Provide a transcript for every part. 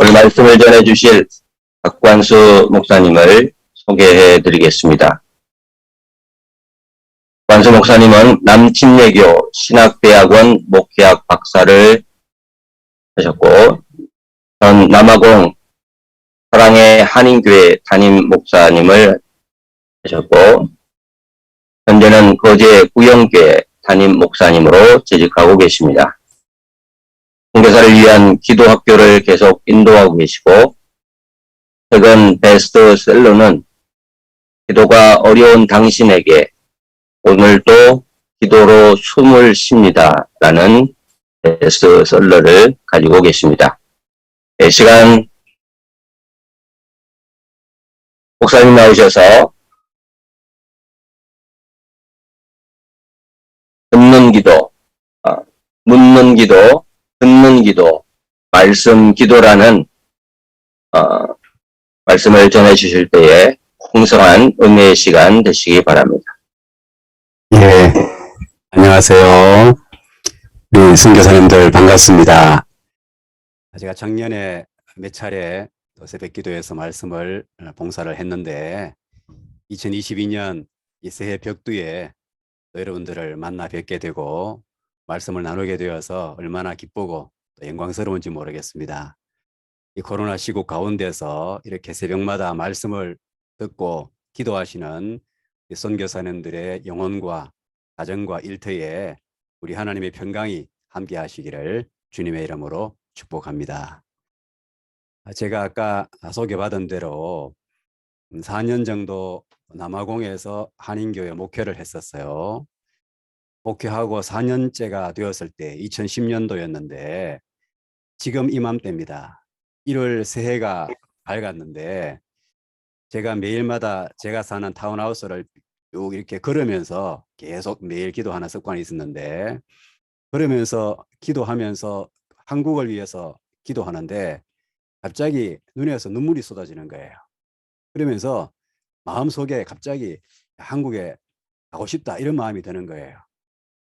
오늘 말씀을 전해 주실 박관수 목사님을 소개해 드리겠습니다. 관수 목사님은 남침례교 신학대학원 목회학 박사를 하셨고, 전 남아공 사랑의 한인교회 담임 목사님을 하셨고, 현재는 거제 구영교회 담임 목사님으로 재직하고 계십니다. 선교사를 위한 기도학교를 계속 인도하고 계시고, 최근 베스트셀러는 기도가 어려운 당신에게 오늘도 기도로 숨을 쉽니다 라는 베스트셀러를 가지고 계십니다. 이 시간 목사님 나오셔서 듣는 기도, 묻는 기도, 듣는 기도, 말씀 기도라는 말씀을 전해 주실 때에 풍성한 은혜의 시간 되시기 바랍니다. 예, 안녕하세요. 우리 선교사님들 반갑습니다. 제가 작년에 몇 차례 새벽 기도에서 말씀을 봉사를 했는데 2022년 이 새해 벽두에 여러분들을 만나 뵙게 되고 말씀을 나누게 되어서 얼마나 기쁘고 또 영광스러운지 모르겠습니다. 이 코로나 시국 가운데서 이렇게 새벽마다 말씀을 듣고 기도하시는 선교사님들의 영혼과 가정과 일터에 우리 하나님의 평강이 함께 하시기를 주님의 이름으로 축복합니다. 제가 아까 소개받은 대로 4년 정도 남아공에서 한인교회 목회를 했었어요. 목회하고 4년째가 되었을 때 2010년도였는데 지금 이맘때입니다. 1월 새해가 밝았는데 제가 매일마다 제가 사는 타운하우스를 쭉 이렇게 걸으면서 계속 매일 기도하는 습관이 있었는데 그러면서 기도하면서 한국을 위해서 기도하는데 갑자기 눈에서 눈물이 쏟아지는 거예요. 그러면서 마음속에 갑자기 한국에 가고 싶다 이런 마음이 드는 거예요.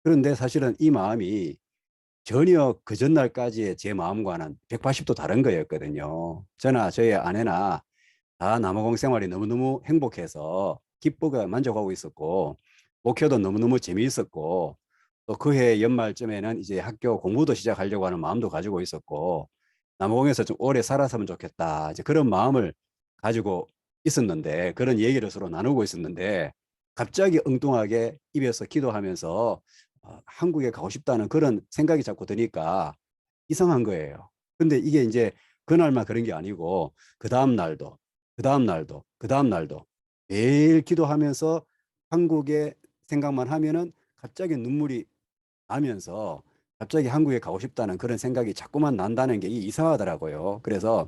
그런데 사실은 이 마음이 전혀 그 전날까지의 제 마음과는 180도 다른 거였거든요. 저나 저희 아내나 다 남아공 생활이 너무너무 행복해서 기쁘게 만족하고 있었고 목표도 너무너무 재미있었고 또 그해 연말쯤에는 이제 학교 공부도 시작하려고 하는 마음도 가지고 있었고 남아공에서 좀 오래 살았으면 좋겠다 이제 그런 마음을 가지고 있었는데 그런 얘기를 서로 나누고 있었는데 갑자기 엉뚱하게 입에서 기도하면서 한국에 가고 싶다는 그런 생각이 자꾸 드니까 이상한 거예요. 근데 이게 이제 그날만 그런 게 아니고 그 다음 날도 그 다음 날도 그 다음 날도 매일 기도하면서 한국에 생각만 하면은 갑자기 눈물이 나면서 갑자기 한국에 가고 싶다는 그런 생각이 자꾸만 난다는 게 이상하더라고요. 그래서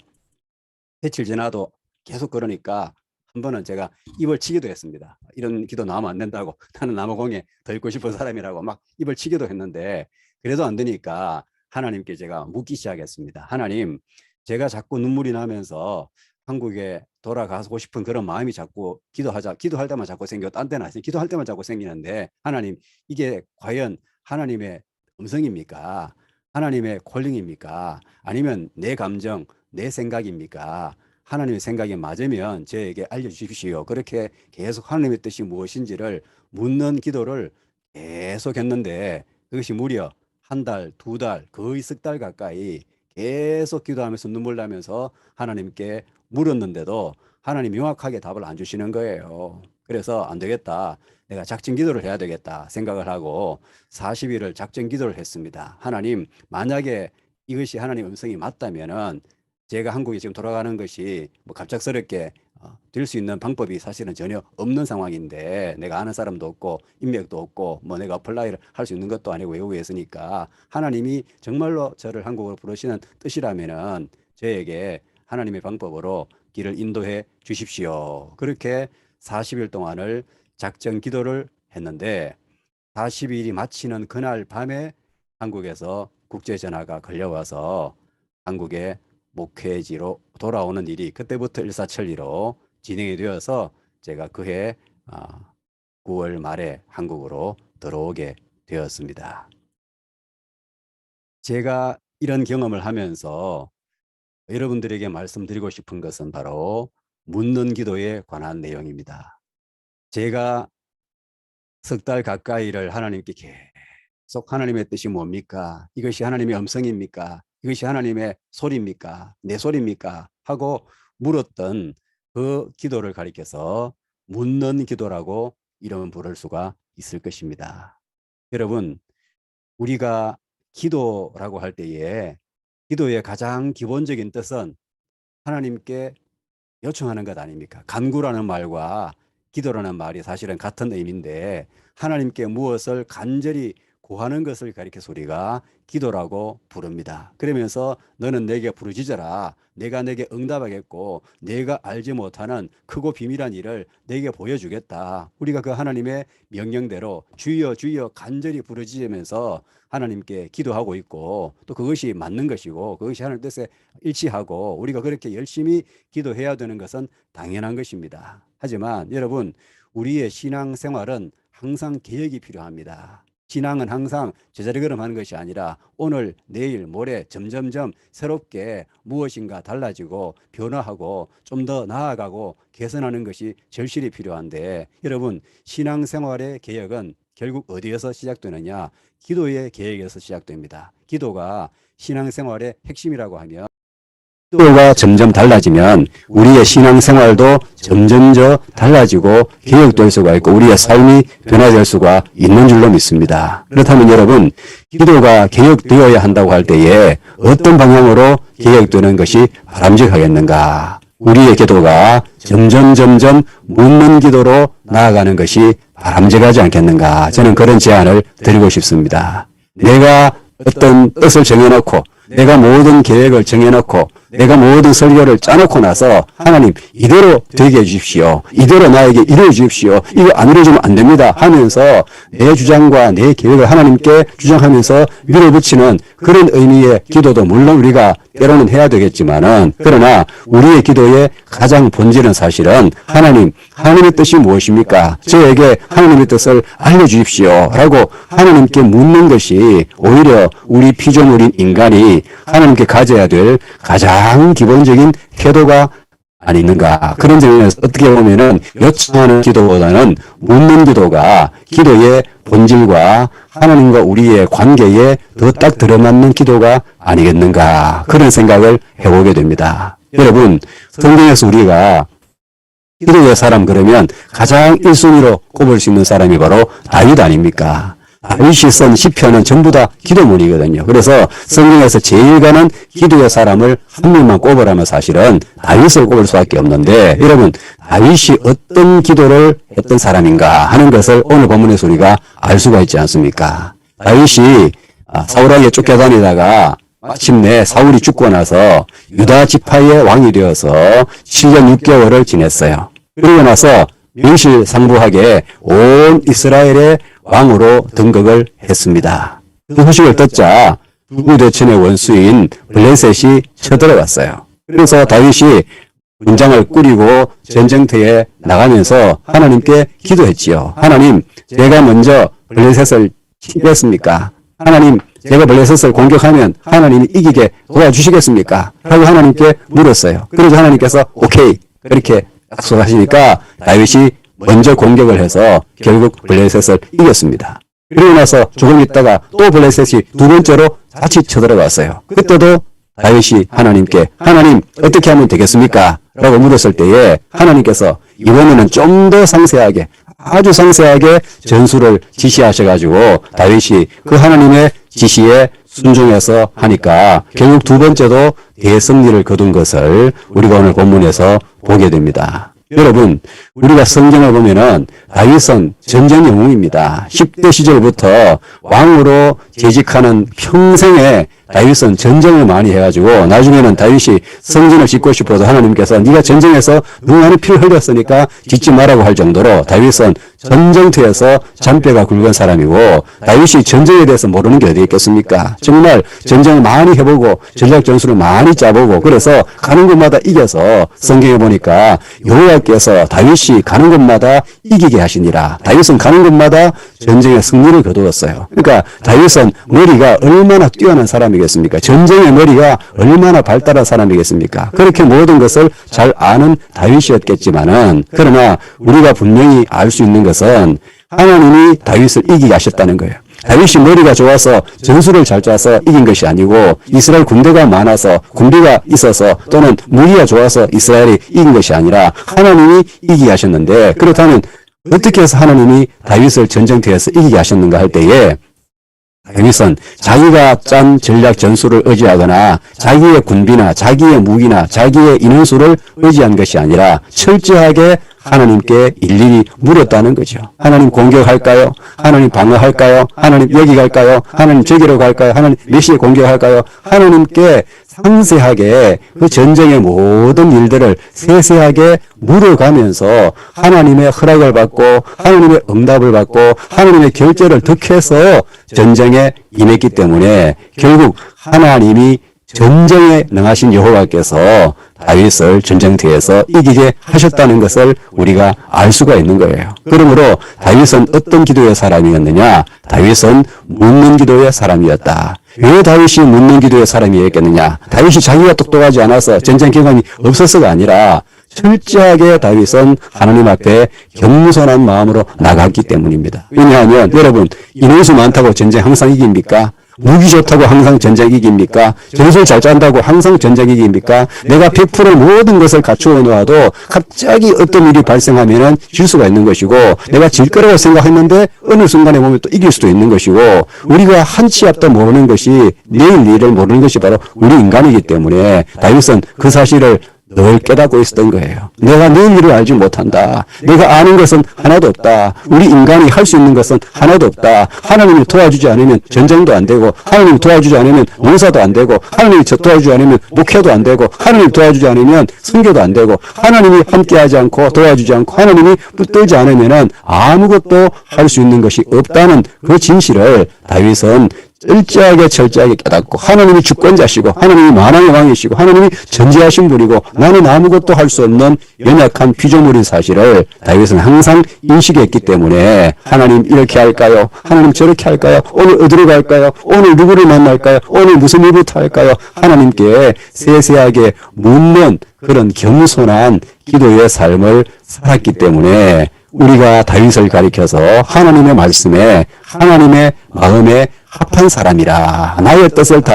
며칠 지나도 계속 그러니까 한 번은 제가 입을 치기도 했습니다. 이런 기도 나오면 안 된다고 나는 남아공에 더 있고 싶은 사람이라고 막 입을 치기도 했는데 그래도 안 되니까 하나님께 제가 묻기 시작했습니다. 하나님, 제가 자꾸 눈물이 나면서 한국에 돌아가고 싶은 그런 마음이 자꾸 기도할 때만 자꾸 생겨 딴 데는 아니에요. 기도할 때만 자꾸 생기는데 하나님, 이게 과연 하나님의 음성입니까? 하나님의 콜링입니까? 아니면 내 감정, 내 생각입니까? 하나님의 생각이 맞으면 저에게 알려주십시오. 그렇게 계속 하나님의 뜻이 무엇인지를 묻는 기도를 계속 했는데 그것이 무려 한 달, 두 달, 거의 석 달 가까이 계속 기도하면서 눈물 나면서 하나님께 물었는데도 하나님 명확하게 답을 안 주시는 거예요. 그래서 안 되겠다. 내가 작정 기도를 해야 되겠다 생각을 하고 40일을 작정 기도를 했습니다. 하나님, 만약에 이것이 하나님 음성이 맞다면은 제가 한국에 지금 돌아가는 것이 뭐 갑작스럽게 될 수 있는 방법이 사실은 전혀 없는 상황인데 내가 아는 사람도 없고 인맥도 없고 뭐 내가 어플라이를 할 수 있는 것도 아니고 외국에 있으니까 하나님이 정말로 저를 한국으로 부르시는 뜻이라면은 저에게 하나님의 방법으로 길을 인도해 주십시오. 그렇게 40일 동안을 작정 기도를 했는데 40일이 마치는 그날 밤에 한국에서 국제 전화가 걸려와서 한국에 목회지로 돌아오는 일이 그때부터 일사천리로 진행이 되어서 제가 그해 9월 말에 한국으로 들어오게 되었습니다. 제가 이런 경험을 하면서 여러분들에게 말씀드리고 싶은 것은 바로 묻는 기도에 관한 내용입니다. 제가 석 달 가까이를 하나님께 계속 하나님의 뜻이 뭡니까? 이것이 하나님의 음성입니까? 이것이 하나님의 소리입니까? 내 소리입니까? 하고 물었던 그 기도를 가리켜서 묻는 기도라고 이름을 부를 수가 있을 것입니다. 여러분, 우리가 기도라고 할 때에 기도의 가장 기본적인 뜻은 하나님께 요청하는 것 아닙니까? 간구라는 말과 기도라는 말이 사실은 같은 의미인데 하나님께 무엇을 간절히 구하는 것을 가리켜서 우리가 기도라고 부릅니다. 그러면서 너는 내게 부르짖어라. 내가 내게 응답하겠고 내가 알지 못하는 크고 비밀한 일을 내게 보여주겠다. 우리가 그 하나님의 명령대로 주여 주여 간절히 부르짖으면서 하나님께 기도하고 있고 또 그것이 맞는 것이고 그것이 하나님 뜻에 일치하고 우리가 그렇게 열심히 기도해야 되는 것은 당연한 것입니다. 하지만 여러분, 우리의 신앙생활은 항상 개혁이 필요합니다. 신앙은 항상 제자리 걸음하는 것이 아니라 오늘, 내일, 모레 점점점 새롭게 무엇인가 달라지고 변화하고 좀 더 나아가고 개선하는 것이 절실히 필요한데 여러분, 신앙생활의 개혁은 결국 어디에서 시작되느냐? 기도의 개혁에서 시작됩니다. 기도가 신앙생활의 핵심이라고 하면 기도가 점점 달라지면 우리의 신앙생활도 점점 달라지고 개혁될 수가 있고 우리의 삶이 변화될 수가 있는 줄로 믿습니다. 그렇다면 여러분, 기도가 개혁되어야 한다고 할 때에 어떤 방향으로 개혁되는 것이 바람직하겠는가? 우리의 기도가 점점 묻는 기도로 나아가는 것이 바람직하지 않겠는가? 저는 그런 제안을 드리고 싶습니다. 내가 어떤 뜻을 정해놓고 내가 모든 계획을 정해놓고 내가 모든 설교를 짜놓고 나서 하나님 이대로 되게 해주십시오. 이대로 나에게 이루어 주십시오. 이거 안 이루어지면 안 됩니다 하면서 내 주장과 내 계획을 하나님께 주장하면서 밀어붙이는 그런 의미의 기도도 물론 우리가 때로는 해야 되겠지만은 그러나 우리의 기도의 가장 본질은 사실은 하나님의 뜻이 무엇입니까? 저에게 하나님의 뜻을 알려주십시오 라고 하나님께 묻는 것이 오히려 우리 피조물인 인간이 하나님께 가져야 될 가장 기본적인 태도가 아닌가. 그런 점에서 어떻게 보면은 요청하는 기도보다는 묻는 기도가 기도의 본질과 하나님과 우리의 관계에 더 딱 들어맞는 기도가 아니겠는가. 그런 생각을 해보게 됩니다. 여러분, 성경에서 우리가 기도의 사람 그러면 가장 1순위로 꼽을 수 있는 사람이 바로 다윗 아닙니까? 다윗이 쓴 시편은 전부 다 기도문이거든요. 그래서 성경에서 제일 가는 기도의 사람을 한 명만 꼽으라면 사실은 다윗을 꼽을 수밖에 없는데 여러분, 다윗이 어떤 기도를 했던 사람인가 하는 것을 오늘 본문에서 우리가 알 수가 있지 않습니까? 다윗이 사울에게 쫓겨다니다가 마침내 사울이 죽고 나서 유다 지파의 왕이 되어서 7년 6개월을 지냈어요. 그러고 나서 명실상부하게 온 이스라엘의 왕으로 등극을 했습니다. 그 소식을 듣자 부구대천의 원수인 블레셋이 쳐들어갔어요. 그래서 다윗이 군장을 꾸리고 전쟁터에 나가면서 하나님께 기도했지요. 하나님, 제가 먼저 블레셋을 치겠습니까? 하나님, 제가 블레셋을 공격하면 하나님이 이기게 도와주시겠습니까? 라고 하나님께 물었어요. 그래서 하나님께서 오케이 그렇게 약속하시니까 다윗이 먼저 공격을 해서 결국 블레셋을 이겼습니다. 그리고 나서 조금 있다가 또 블레셋이 두 번째로 다시 쳐들어갔어요. 그때도 다윗이 하나님께 하나님 어떻게 하면 되겠습니까? 라고 물었을 때에 하나님께서 이번에는 좀 더 상세하게 아주 상세하게 전술을 지시하셔가지고 다윗이 그 하나님의 지시에 순종해서 하니까 결국 두 번째도 대승리를 거둔 것을 우리가 오늘 본문에서 보게 됩니다. 여러분, 우리가 성경을 보면은 다윗은 전쟁 영웅입니다. 10대 시절부터 왕으로 재직하는 평생에 다윗은 전쟁을 많이 해가지고 나중에는 다윗이 성전을 짓고 싶어도 하나님께서 네가 전쟁에서 너무 피를 흘렸으니까 짓지 말라고 할 정도로 다윗은 전쟁터에서 잔뼈가 굵은 사람이고 다윗이 전쟁에 대해서 모르는 게 어디 있겠습니까? 정말 전쟁을 많이 해보고 전략 전술을 많이 짜보고 그래서 가는 곳마다 이겨서 성경에 보니까 여호와께서 다윗이 가는 곳마다 이기게 하시니라. 다윗은 가는 곳마다 전쟁의 승리를 거두었어요. 그러니까 다윗은 머리가 얼마나 뛰어난 사람이겠습니까? 전쟁의 머리가 얼마나 발달한 사람이겠습니까? 그렇게 모든 것을 잘 아는 다윗이었겠지만은, 그러나 우리가 분명히 알 수 있는 것은 하나님이 다윗을 이기게 하셨다는 거예요. 다윗이 머리가 좋아서 전술을 잘 짜서 이긴 것이 아니고, 이스라엘 군대가 많아서, 군비가 있어서, 또는 무기가 좋아서 이스라엘이 이긴 것이 아니라 하나님이 이기게 하셨는데, 그렇다면 어떻게 해서 하나님이 다윗을 전쟁터에서 이기게 하셨는가 할 때에, 다윗은 자기가 짠 전략 전술을 의지하거나 자기의 군비나 자기의 무기나 자기의 인원수를 의지한 것이 아니라 철저하게 하나님께 일일이 물었다는 거죠. 하나님 공격할까요? 하나님 방어할까요? 하나님 여기 갈까요? 하나님 저기로 갈까요? 하나님 몇 시에 공격할까요? 하나님께 상세하게 그 전쟁의 모든 일들을 세세하게 물어가면서 하나님의 허락을 받고 하나님의 응답을 받고 하나님의 결제를 득해서 전쟁에 임했기 때문에 결국 하나님이 전쟁에 능하신 여호와께서 다윗을 전쟁터에서 이기게 하셨다는 것을 우리가 알 수가 있는 거예요. 그러므로 다윗은 어떤 기도의 사람이었느냐? 다윗은 묻는 기도의 사람이었다. 왜 다윗이 묻는 기도의 사람이었겠느냐? 다윗이 자기가 똑똑하지 않아서 전쟁 경험이 없어서가 아니라 철저하게 다윗은 하나님 앞에 겸손한 마음으로 나갔기 때문입니다. 왜냐하면 여러분, 인원수 많다고 전쟁 항상 이깁니까? 무기 좋다고 항상 전쟁 이깁니까? 전술 잘 짠다고 항상 전쟁 이깁니까? 내가 100% 모든 것을 갖추어 놓아도 갑자기 어떤 일이 발생하면은 질 수가 있는 것이고, 내가 질 거라고 생각했는데 어느 순간에 보면 또 이길 수도 있는 것이고, 우리가 한 치 앞도 모르는 것이, 내일 일을 모르는 것이 바로 우리 인간이기 때문에 다윗은 그 사실을 늘 깨닫고 있었던 거예요. 내가 내일 일을 알지 못한다. 내가 아는 것은 하나도 없다. 우리 인간이 할 수 있는 것은 하나도 없다. 하나님이 도와주지 않으면 전쟁도 안 되고, 하나님이 도와주지 않으면 농사도 안 되고, 하나님이 도와주지 않으면 목회도 안 되고, 하나님이 도와주지 않으면 선교도 안 되고, 하나님이 함께하지 않고 도와주지 않고 하나님이 붙들지 않으면 아무것도 할 수 있는 것이 없다는 그 진실을 다윗은 철저하게 깨닫고, 하나님이 주권자시고 하나님이 만왕의 왕이시고 하나님이 전지하신 분이고 나는 아무것도 할 수 없는 연약한 피조물인 사실을 다윗은 항상 인식했기 때문에, 하나님 이렇게 할까요? 하나님 저렇게 할까요? 오늘 어디로 갈까요? 오늘 누구를 만날까요? 오늘 무슨 일부터 할까요? 하나님께 세세하게 묻는 그런 겸손한 기도의 삶을 살았기 때문에 우리가 다윗을 가리켜서 하나님의 말씀에 하나님의 마음에 합한 사람이라, 나의 뜻을 다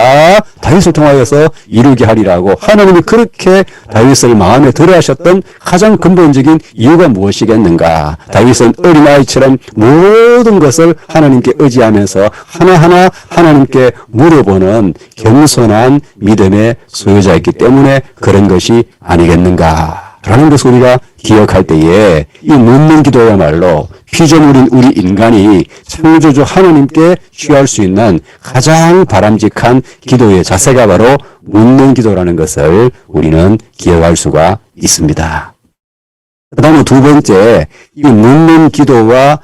다윗을 통하여서 이루게 하리라고 하나님이 그렇게 다윗을 마음에 들어 하셨던 가장 근본적인 이유가 무엇이겠는가? 다윗은 어린아이처럼 모든 것을 하나님께 의지하면서 하나하나 하나님께 물어보는 겸손한 믿음의 소유자였기 때문에 그런 것이 아니겠는가? 라는 것을 우리가 기억할 때에 이 묻는 기도야말로 피조물인 우리 인간이 창조주 하나님께 취할 수 있는 가장 바람직한 기도의 자세가 바로 묻는 기도라는 것을 우리는 기억할 수가 있습니다. 그 다음에 두 번째, 이 묻는 기도와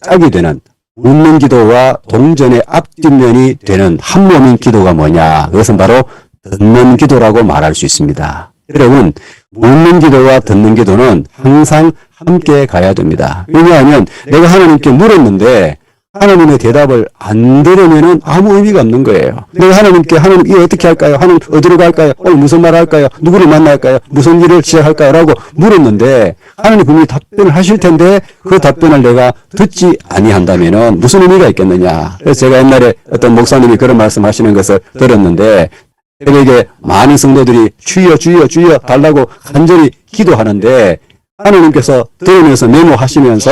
짝이 되는, 묻는 기도와 동전의 앞뒷면이 되는 한 몸인 기도가 뭐냐? 그것은 바로 듣는 기도라고 말할 수 있습니다. 여러분, 묻는 기도와 듣는 기도는 항상 함께 가야 됩니다. 왜냐하면 내가 하나님께 물었는데 하나님의 대답을 안 들으면 아무 의미가 없는 거예요. 내가 하나님께 하나님 이거 어떻게 할까요? 하나님 어디로 갈까요? 오늘 무슨 말 할까요? 누구를 만날까요? 무슨 일을 시작할까요? 라고 물었는데 하나님 분명히 답변을 하실 텐데 그 답변을 내가 듣지 아니한다면 무슨 의미가 있겠느냐. 그래서 제가 옛날에 어떤 목사님이 그런 말씀하시는 것을 들었는데, 새벽에 많은 성도들이 주여 주여 주여 달라고 간절히 기도하는데 하나님께서 들으면서 메모하시면서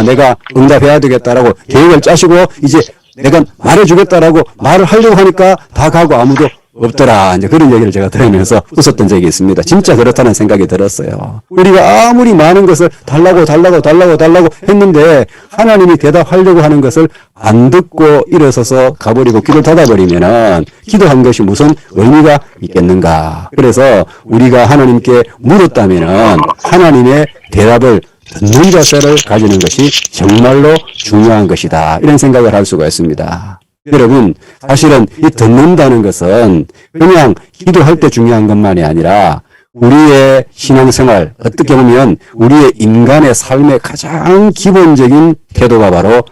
내가 응답해야 되겠다라고 계획을 짜시고 이제 내가 말해주겠다라고 말을 하려고 하니까 다 가고 아무도 없더라. 이제 그런 얘기를 제가 들으면서 웃었던 적이 있습니다. 진짜 그렇다는 생각이 들었어요. 우리가 아무리 많은 것을 달라고 했는데 하나님이 대답하려고 하는 것을 안 듣고 일어서서 가버리고 귀를 닫아버리면은 기도한 것이 무슨 의미가 있겠는가. 그래서 우리가 하나님께 물었다면은 하나님의 대답을 듣는 자세를 가지는 것이 정말로 중요한 것이다. 이런 생각을 할 수가 있습니다. 여러분, 사실은 이 듣는다는 것은 그냥 기도할 때 중요한 것만이 아니라 우리의 신앙생활, 어떻게 보면 우리의 인간의 삶의 가장 기본적인 태도가 바로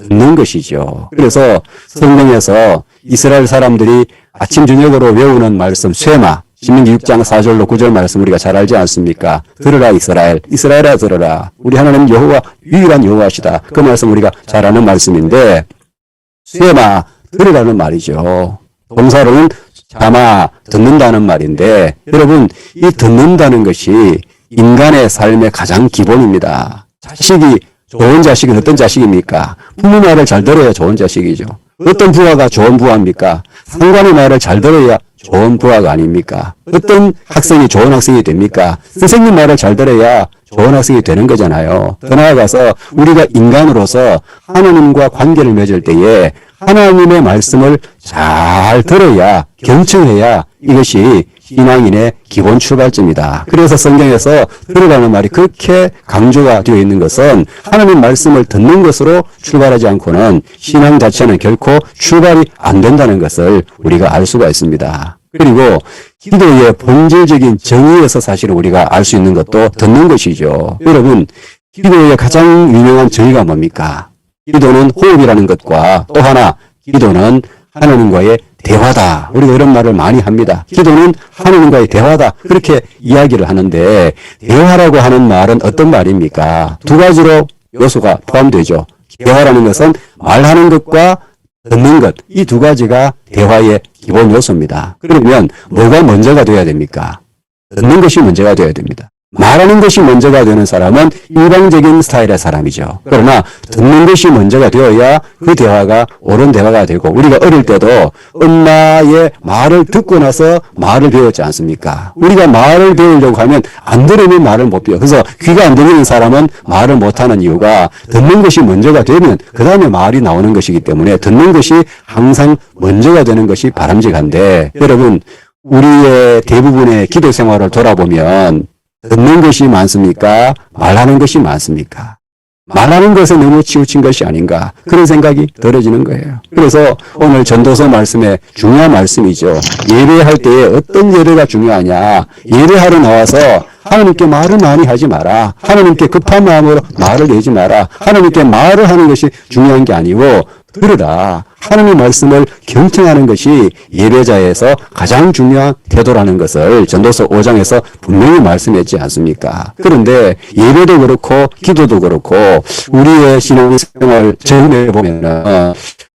듣는 것이죠. 그래서 성경에서 이스라엘 사람들이 아침 저녁으로 외우는 말씀 쇠마, 신명기 6장 4절로 9절 말씀 우리가 잘 알지 않습니까? 들으라 이스라엘, 이스라엘아 들으라. 우리 하나님 여호와 유일한 여호와시다. 그 말씀 우리가 잘 아는 말씀인데 쇠마, 들으라는 말이죠. 동사로는 자마, 듣는다는 말인데 여러분 이 듣는다는 것이 인간의 삶의 가장 기본입니다. 자식이 좋은 자식은 어떤 자식입니까? 부모 말을 잘 들어야 좋은 자식이죠. 어떤 부하가 좋은 부하입니까? 상관의 말을 잘 들어야 좋은 부하가 아닙니까? 어떤 학생이 좋은 학생이 됩니까? 선생님 말을 잘 들어야 좋은 학생이 되는 거잖아요. 더 나아가서 우리가 인간으로서 하나님과 관계를 맺을 때에 하나님의 말씀을 잘 들어야, 경청해야 이것이 신앙인의 기본 출발점이다. 그래서 성경에서 들으라는 말이 그렇게 강조가 되어 있는 것은 하나님 말씀을 듣는 것으로 출발하지 않고는 신앙 자체는 결코 출발이 안 된다는 것을 우리가 알 수가 있습니다. 그리고 기도의 본질적인 정의에서 사실은 우리가 알 수 있는 것도 듣는 것이죠. 여러분, 기도의 가장 유명한 정의가 뭡니까? 기도는 호흡이라는 것과 또 하나 기도는 하나님과의 대화다. 우리가 이런 말을 많이 합니다. 기도는 하나님과의 대화다. 그렇게 이야기를 하는데 대화라고 하는 말은 어떤 말입니까? 두 가지로 요소가 포함되죠. 대화라는 것은 말하는 것과 듣는 것. 이 두 가지가 대화의 기본 요소입니다. 그러면 뭐가 먼저가 되어야 됩니까? 듣는 것이 먼저가 되어야 됩니다. 말하는 것이 먼저가 되는 사람은 일방적인 스타일의 사람이죠. 그러나 듣는 것이 먼저가 되어야 그 대화가 옳은 대화가 되고 우리가 어릴 때도 엄마의 말을 듣고 나서 말을 배웠지 않습니까? 우리가 말을 배우려고 하면 안 들으면 말을 못 배워. 그래서 귀가 안 들리는 사람은 말을 못하는 이유가 듣는 것이 먼저가 되면 그 다음에 말이 나오는 것이기 때문에 듣는 것이 항상 먼저가 되는 것이 바람직한데 여러분 우리의 대부분의 기도 생활을 돌아보면 듣는 것이 많습니까? 말하는 것이 많습니까? 말하는 것에 너무 치우친 것이 아닌가 그런 생각이 들어지는 거예요. 그래서 오늘 전도서 말씀에 중요한 말씀이죠. 예배할 때에 어떤 예배가 중요하냐. 예배하러 나와서 하나님께 말을 많이 하지 마라. 하나님께 급한 마음으로 말을 내지 마라. 하나님께 말을 하는 것이 중요한 게 아니고 들으라. 하나님의 말씀을 경청하는 것이 예배자에서 가장 중요한 태도라는 것을 전도서 5장에서 분명히 말씀했지 않습니까? 그런데 예배도 그렇고 기도도 그렇고 우리의 신앙생활 적용해 보면은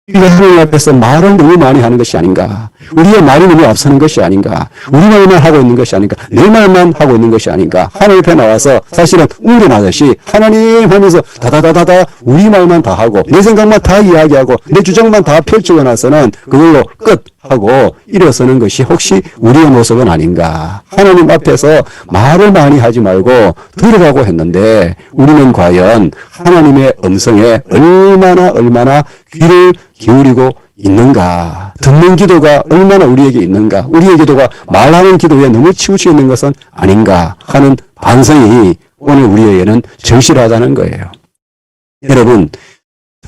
우리가 하나님 앞에서 말을 너무 많이 하는 것이 아닌가. 우리의 말이 너무 앞서는 것이 아닌가. 우리 말만 하고 있는 것이 아닌가. 내 말만 하고 있는 것이 아닌가. 하나님 앞에 나와서 사실은 우려나듯이 하나님 하면서 다다다다다 우리 말만 다 하고 내 생각만 다 이야기하고 내 주장만 다 펼치고 나서는 그걸로 끝 하고 일어서는 것이 혹시 우리의 모습은 아닌가. 하나님 앞에서 말을 많이 하지 말고 들으라고 했는데 우리는 과연 하나님의 음성에 얼마나 귀를 기울이고 있는가. 듣는 기도가 얼마나 우리에게 있는가. 우리의 기도가 말하는 기도에 너무 치우쳐 있는 것은 아닌가 하는 반성이 오늘 우리에게는 절실하다는 거예요. 여러분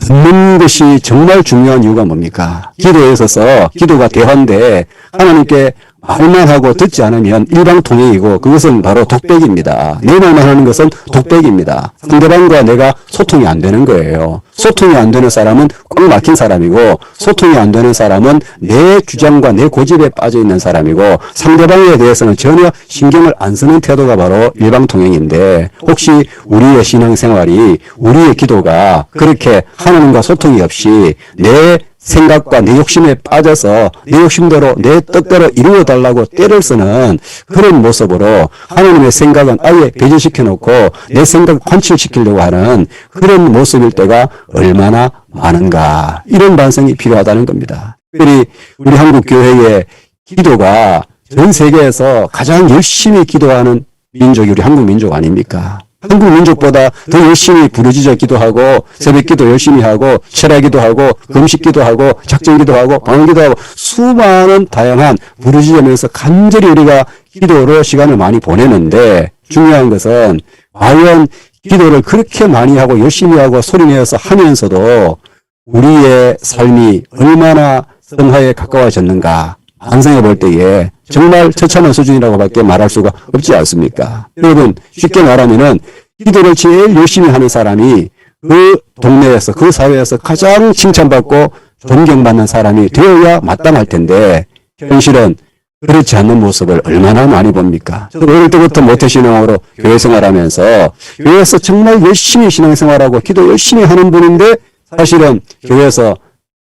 듣는 것이 정말 중요한 이유가 뭡니까? 기도에 있어서 기도가 대화인데 하나님께 말만 하고 듣지 않으면 일방통행이고 그것은 바로 독백입니다. 내 말만 하는 것은 독백입니다. 상대방과 내가 소통이 안 되는 거예요. 소통이 안 되는 사람은 꽉 막힌 사람이고 소통이 안 되는 사람은 내 주장과 내 고집에 빠져 있는 사람이고 상대방에 대해서는 전혀 신경을 안 쓰는 태도가 바로 일방통행인데 혹시 우리의 신앙생활이 우리의 기도가 그렇게 하나님과 소통이 없이 내 생각과 내 욕심에 빠져서 내 욕심대로 내 뜻대로 이루어달라고 때를 쓰는 그런 모습으로 하나님의 생각은 아예 배제시켜 놓고 내 생각 관철시키려고 하는 그런 모습일 때가 얼마나 많은가. 이런 반성이 필요하다는 겁니다. 특별히 우리 한국 교회의 기도가 전 세계에서 가장 열심히 기도하는 민족이 우리 한국 민족 아닙니까? 한국 민족보다 더 열심히 부르짖어 기도하고 새벽 기도 열심히 하고 철야 기도하고 금식 기도하고 작정 기도하고 방언 기도하고 수많은 다양한 부르짖으면서 간절히 우리가 기도로 시간을 많이 보내는데 중요한 것은 과연 기도를 그렇게 많이 하고 열심히 하고 소리내어서 하면서도 우리의 삶이 얼마나 성화에 가까워졌는가. 반성해 볼 때에 정말 처참한 수준이라고 밖에 말할 수가 없지 않습니까? 여러분, 쉽게 말하면은 기도를 제일 열심히 하는 사람이 그 동네에서, 그 사회에서 가장 칭찬받고 존경받는 사람이 되어야 마땅할 텐데, 현실은 그렇지 않는 모습을 얼마나 많이 봅니까? 저도 어릴 때부터 모태신앙으로 교회 생활하면서 교회에서 정말 열심히 신앙생활하고 기도 열심히 하는 분인데 사실은 교회에서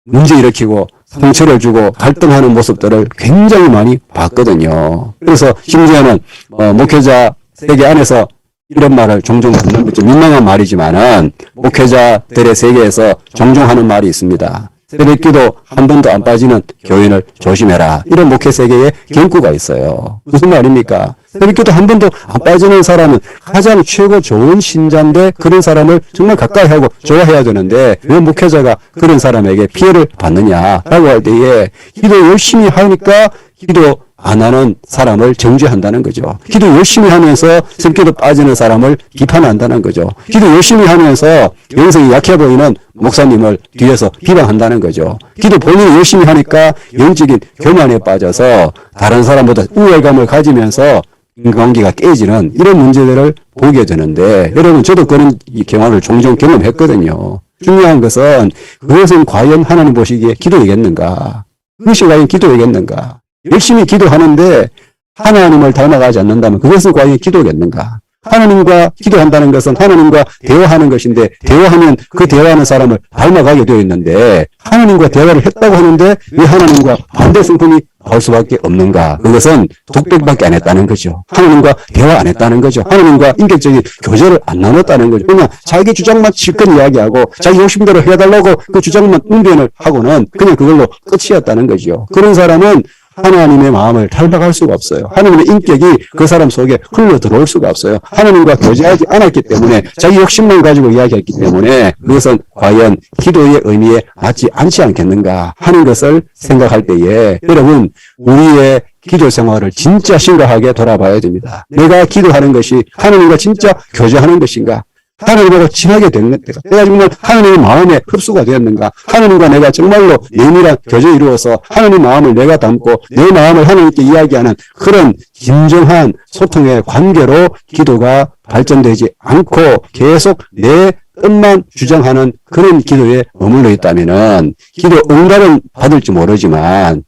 문제 일으키고 상처를 주고 갈등하는 모습들을 굉장히 많이 봤거든요. 그래서 심지어는 목회자 세계 안에서 이런 말을 종종 듣는 좀 민망한 말이지만은 목회자들의 세계에서 종종 하는 말이 있습니다. 새벽기도 한 번도 안 빠지는 교인을 조심해라. 이런 목회 세계에 경고가 있어요. 무슨 말입니까? 새벽기도 한 번도 안 빠지는 사람은 가장 최고 좋은 신자인데 그런 사람을 정말 가까이 하고 좋아해야 되는데 왜 목회자가 그런 사람에게 피해를 받느냐라고 할 때에 기도 열심히 하니까 기도 안 하는 사람을 정죄한다는 거죠. 기도 열심히 하면서 성격도 빠지는 사람을 비판한다는 거죠. 기도 열심히 하면서 영성이 약해 보이는 목사님을 뒤에서 비방한다는 거죠. 기도 본인이 열심히 하니까 영적인 교만에 빠져서 다른 사람보다 우월감을 가지면서 인간관계가 깨지는 이런 문제들을 보게 되는데 여러분 저도 그런 경험을 종종 경험했거든요. 중요한 것은 그것은 과연 하나님 보시기에 기도이겠는가? 그것이 과연 기도이겠는가? 열심히 기도하는데 하나님을 닮아가지 않는다면 그것은 과연 기도겠는가? 하나님과 기도한다는 것은 하나님과 대화하는 것인데 대화하면 그 대화하는 사람을 닮아가게 되어 있는데 하나님과 대화를 했다고 하는데 왜 하나님과 반대 성품이 나올 수밖에 없는가? 그것은 독백밖에 안 했다는 거죠. 하나님과 대화 안 했다는 거죠. 하나님과 인격적인 교제를 안 나눴다는 거죠. 그냥 자기 주장만 실컷 이야기하고 자기 욕심대로 해달라고 그 주장만 응변을 하고는 그냥 그걸로 끝이었다는 거죠. 그런 사람은 하나님의 마음을 닮아갈 수가 없어요. 하나님의 인격이 그 사람 속에 흘러 들어올 수가 없어요. 하나님과 교제하지 않았기 때문에 자기 욕심만 가지고 이야기했기 때문에 그것은 과연 기도의 의미에 맞지 않지 않겠는가 하는 것을 생각할 때에 여러분 우리의 기도 생활을 진짜 심각하게 돌아봐야 됩니다. 내가 기도하는 것이 하나님과 진짜 교제하는 것인가? 하나님하고 친하게 됐는가? 내가 정말 하나님의 마음에 흡수가 되었는가? 하나님과 내가 정말로 내밀한 교제를 이루어서 하나님 마음을 내가 담고 내 마음을 하나님께 이야기하는 그런 진정한 소통의 관계로 기도가 발전되지 않고 계속 내 뜻만 주장하는 그런 기도에 머물러 있다면은 기도 응답은 받을지 모르지만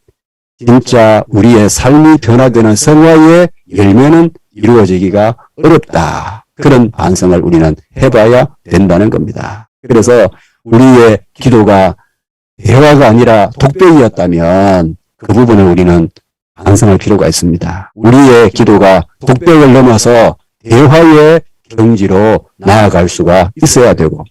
진짜 우리의 삶이 변화되는 성화의 열매는 이루어지기가 어렵다. 그런 반성을 우리는 해봐야 된다는 겁니다. 그래서 우리의 기도가 대화가 아니라 독백이었다면 그 부분을 우리는 반성할 필요가 있습니다. 우리의 기도가 독백을 넘어서 대화의 경지로 나아갈 수가 있어야 되고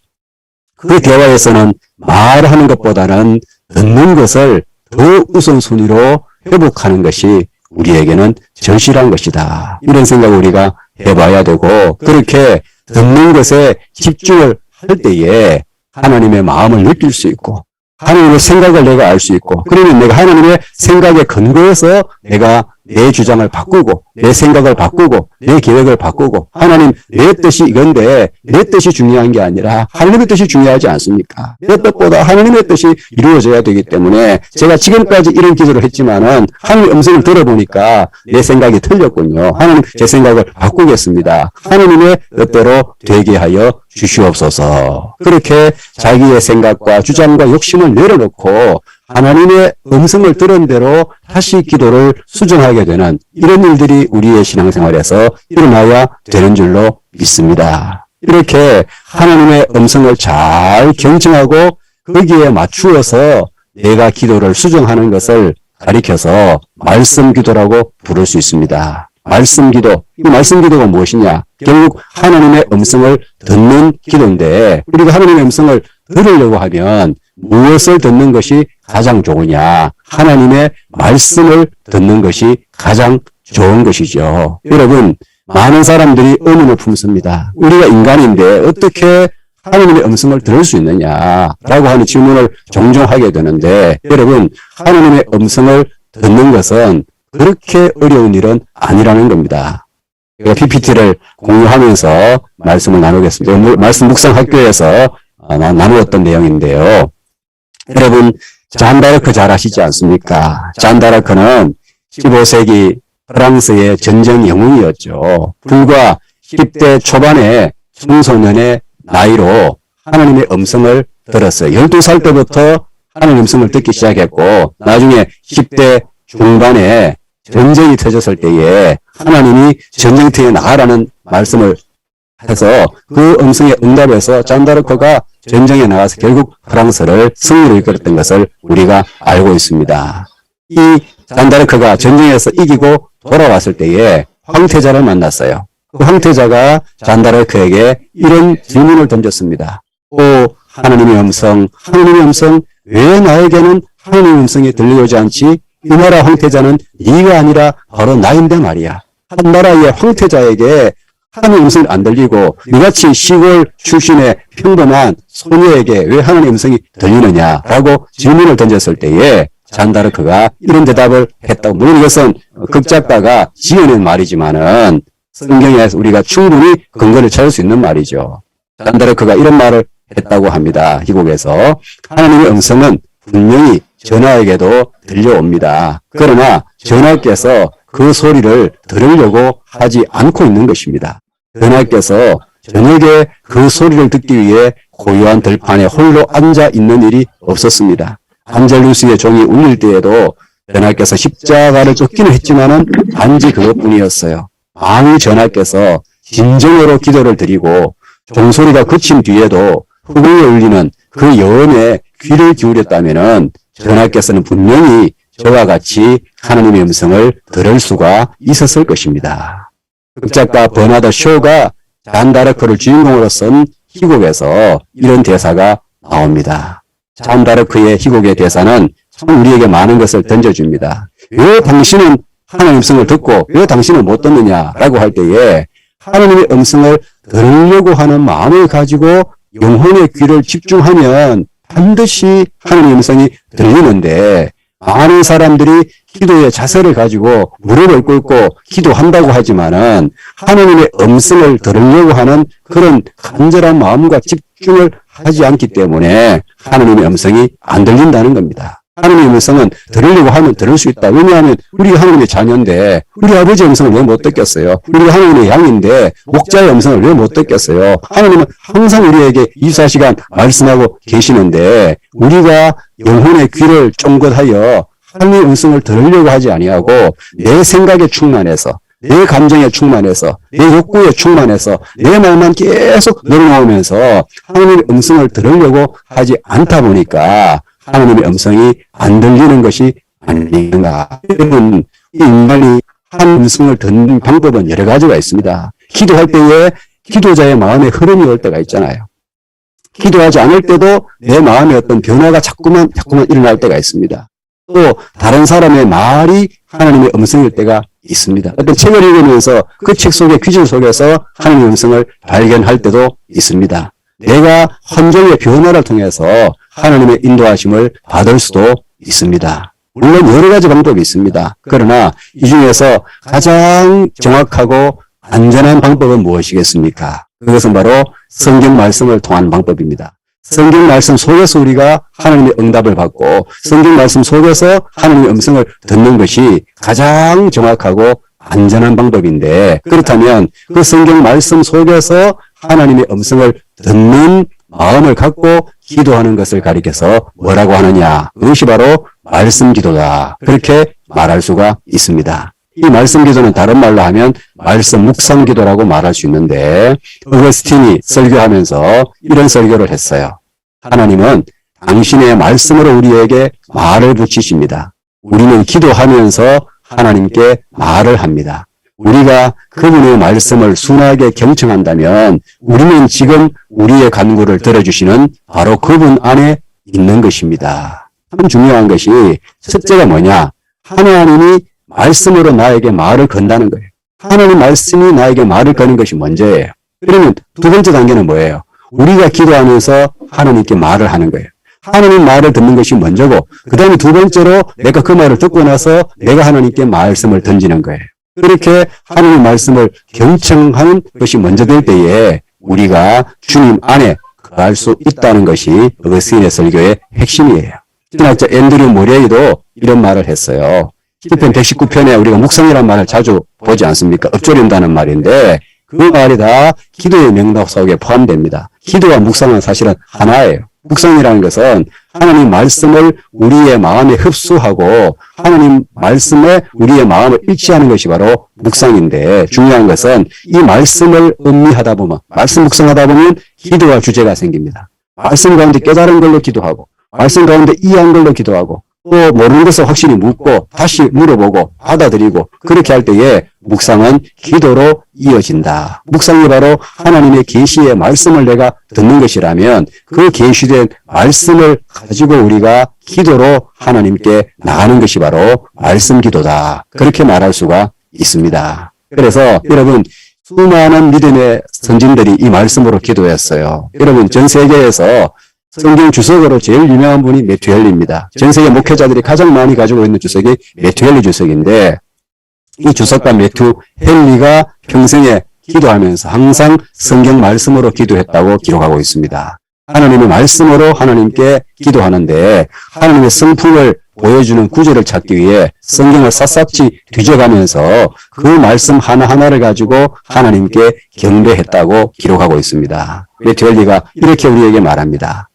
그 대화에서는 말하는 것보다는 듣는 것을 더 우선순위로 회복하는 것이 우리에게는 절실한 것이다. 이런 생각을 우리가 해봐야 되고 그렇게 듣는 것에 집중을 할 때에 하나님의 마음을 느낄 수 있고 하나님의 생각을 내가 알 수 있고 그러면 내가 하나님의 생각에 근거해서 내가 내 주장을 바꾸고 내 생각을 바꾸고 내 계획을 바꾸고 하나님 내 뜻이 이건데 내 뜻이 중요한 게 아니라 하나님의 뜻이 중요하지 않습니까? 내 뜻보다 하나님의 뜻이 이루어져야 되기 때문에 제가 지금까지 이런 기도를 했지만은 하나님의 음성을 들어보니까 내 생각이 틀렸군요. 하나님 제 생각을 바꾸겠습니다. 하나님의 뜻대로 되게 하여 주시옵소서. 그렇게 자기의 생각과 주장과 욕심을 내려놓고 하나님의 음성을 들은 대로 다시 기도를 수정하게 되는 이런 일들이 우리의 신앙생활에서 일어나야 되는 줄로 믿습니다. 이렇게 하나님의 음성을 잘 경청하고 거기에 맞추어서 내가 기도를 수정하는 것을 가리켜서 말씀 기도라고 부를 수 있습니다. 말씀 기도. 이 말씀 기도가 무엇이냐? 결국 하나님의 음성을 듣는 기도인데 우리가 하나님의 음성을 들으려고 하면 무엇을 듣는 것이 가장 좋으냐? 하나님의 말씀을 듣는 것이 가장 좋은 것이죠. 여러분, 많은 사람들이 의문을 품습니다. 우리가 인간인데 어떻게 하나님의 음성을 들을 수 있느냐라고 하는 질문을 종종 하게 되는데 여러분, 하나님의 음성을 듣는 것은 그렇게 어려운 일은 아니라는 겁니다. 제가 PPT를 공유하면서 말씀을 나누겠습니다. 말씀 묵상 학교에서 나누었던 내용인데요. 여러분, 잔다르크 잘 아시지 않습니까? 잔다르크는 15세기 프랑스의 전쟁 영웅이었죠. 불과 10대 초반의 청소년의 나이로 하나님의 음성을 들었어요. 12살 때부터 하나님의 음성을 듣기 시작했고 나중에 10대 중반에 전쟁이 터졌을 때에 하나님이 전쟁터에 나가라는 말씀을 해서 그 음성에 응답해서 잔다르크가 전쟁에 나가서 결국 프랑스를 승리로 이끌었던 것을 우리가 알고 있습니다. 이 잔다르크가 전쟁에서 이기고 돌아왔을 때에 황태자를 만났어요. 그 황태자가 잔다르크에게 이런 질문을 던졌습니다. 오, 하나님의 음성, 왜 나에게는 하나님의 음성이 들려오지 않지? 이 나라 황태자는 네가 아니라 바로 나인데 말이야. 한 나라의 황태자에게 하나님의 음성이 안 들리고 이같이 시골 출신의 평범한 소녀에게 왜 하나님의 음성이 들리느냐라고 질문을 던졌을 때에 잔다르크가 이런 대답을 했다고. 물론 이것은 극작가가 지어낸 말이지만은 성경에서 우리가 충분히 근거를 찾을 수 있는 말이죠. 잔다르크가 이런 말을 했다고 합니다. 희곡에서 하나님의 음성은 분명히 전하에게도 들려옵니다. 그러나 전하께서 그 소리를 들으려고 하지 않고 있는 것입니다. 전하께서 저녁에 그 소리를 듣기 위해 고요한 들판에 홀로 앉아 있는 일이 없었습니다. 안젤루스의 종이 울릴 때에도 전하께서 십자가를 쫓기는 했지만은 단지 그것뿐이었어요. 만일 전하께서 진정으로 기도를 드리고 종소리가 그친 뒤에도 후궁에 울리는 그 여음에 귀를 기울였다면은 전하께서는 분명히 저와 같이 하나님의 음성을 들을 수가 있었을 것입니다. 극작가 버나드 쇼가 잔다르크를 주인공으로 쓴 희곡에서 이런 대사가 나옵니다. 잔다르크의 희곡의 대사는 참 우리에게 많은 것을 던져줍니다. 왜 당신은 하나님의 음성을 듣고 왜 당신은 못 듣느냐라고 할 때에 하나님의 음성을 들으려고 하는 마음을 가지고 영혼의 귀를 집중하면 반드시 하나님의 음성이 들리는데 많은 사람들이 기도의 자세를 가지고 무릎을 꿇고 기도한다고 하지만은 하나님의 음성을 들으려고 하는 그런 간절한 마음과 집중을 하지 않기 때문에 하나님의 음성이 안 들린다는 겁니다. 하나님의 음성은 들으려고 하면 들을 수 있다. 왜냐하면 우리가 하나님의 자녀인데 우리 아버지의 음성을 왜 못 듣겠어요? 우리가 하나님의 양인데 목자의 음성을 왜 못 듣겠어요? 하나님은 항상 우리에게 24시간 말씀하고 계시는데 우리가 영혼의 귀를 쫑긋하여 하나님의 음성을 들으려고 하지 아니하고 내 생각에 충만해서 내 감정에 충만해서 내 욕구에 충만해서 내 말만 계속 늘어놓으면서 하나님의 음성을 들으려고 하지 않다 보니까 하나님의 음성이 안 들리는 것이 아닌가. 여러분, 이 인간이 하나님의 음성을 듣는 방법은 여러 가지가 있습니다. 기도할 때에 기도자의 마음에 흐름이 올 때가 있잖아요. 기도하지 않을 때도 내 마음에 어떤 변화가 자꾸만 일어날 때가 있습니다. 또 다른 사람의 말이 하나님의 음성일 때가 있습니다. 어떤 책을 읽으면서 그 책 속의 귀질 속에서 하나님의 음성을 발견할 때도 있습니다. 내가 환경의 변화를 통해서 하나님의 인도하심을 받을 수도 있습니다. 물론 여러 가지 방법이 있습니다. 그러나 이 중에서 가장 정확하고 안전한 방법은 무엇이겠습니까? 그것은 바로 성경 말씀을 통한 방법입니다. 성경 말씀 속에서 우리가 하나님의 응답을 받고 성경 말씀 속에서 하나님의 음성을 듣는 것이 가장 정확하고 안전한 방법인데 그렇다면 그 성경 말씀 속에서 하나님의 음성을 듣는 마음을 갖고 기도하는 것을 가리켜서 뭐라고 하느냐? 그것이 바로 말씀 기도다. 그렇게 말할 수가 있습니다. 이 말씀 기도는 다른 말로 하면 말씀 묵상 기도라고 말할 수 있는데 어거스틴이 설교하면서 이런 설교를 했어요. 하나님은 당신의 말씀으로 우리에게 말을 붙이십니다. 우리는 기도하면서 하나님께 말을 합니다. 우리가 그분의 말씀을 순하게 경청한다면 우리는 지금 우리의 간구를 들어주시는 바로 그분 안에 있는 것입니다. 참 중요한 것이 첫째가 뭐냐? 하나님이 말씀으로 나에게 말을 건다는 거예요. 하나님 말씀이 나에게 말을 거는 것이 먼저예요. 그러면 두 번째 단계는 뭐예요? 우리가 기도하면서 하나님께 말을 하는 거예요. 하나님 말을 듣는 것이 먼저고 그 다음에 두 번째로 내가 그 말을 듣고 나서 내가 하나님께 말씀을 던지는 거예요. 그렇게 하나님의 말씀을 경청하는 것이 먼저 될 때에 우리가 주님 안에 거할 수 있다는 것이 어거스틴의 설교의 핵심이에요. 신학자 앤드류 모레이도 이런 말을 했어요. 시편 119편에 우리가 묵상이라는 말을 자주 보지 않습니까? 읊조린다는 말인데 그 말이 다 기도의 명단 속에 포함됩니다. 기도와 묵상은 사실은 하나예요. 묵상이라는 것은 하나님 말씀을 우리의 마음에 흡수하고 하나님 말씀에 우리의 마음을 일치하는 것이 바로 묵상인데 중요한 것은 이 말씀을 음미하다 보면 말씀 묵상하다 보면 기도와 주제가 생깁니다. 말씀 가운데 깨달은 걸로 기도하고 말씀 가운데 이해한 걸로 기도하고 또 모르는 것을 확실히 묻고 다시 물어보고 받아들이고 그렇게 할 때에 묵상은 기도로 이어진다. 묵상이 바로 하나님의 계시의 말씀을 내가 듣는 것이라면 그 계시된 말씀을 가지고 우리가 기도로 하나님께 나가는 것이 바로 말씀 기도다. 그렇게 말할 수가 있습니다. 그래서 여러분 수많은 믿음의 선진들이 이 말씀으로 기도했어요. 여러분 전 세계에서 성경 주석으로 제일 유명한 분이 매튜헬리입니다. 전 세계 목회자들이 가장 많이 가지고 있는 주석이 매튜헬리 주석인데 이 주석가 매튜헬리가 평생에 기도하면서 항상 성경 말씀으로 기도했다고 기록하고 있습니다. 하나님의 말씀으로 하나님께 기도하는데 하나님의 성품을 보여주는 구절을 찾기 위해 성경을 샅샅이 뒤져가면서 그 말씀 하나하나를 가지고 하나님께 경배했다고 기록하고 있습니다. 매튜헬리가 이렇게 우리에게 말합니다.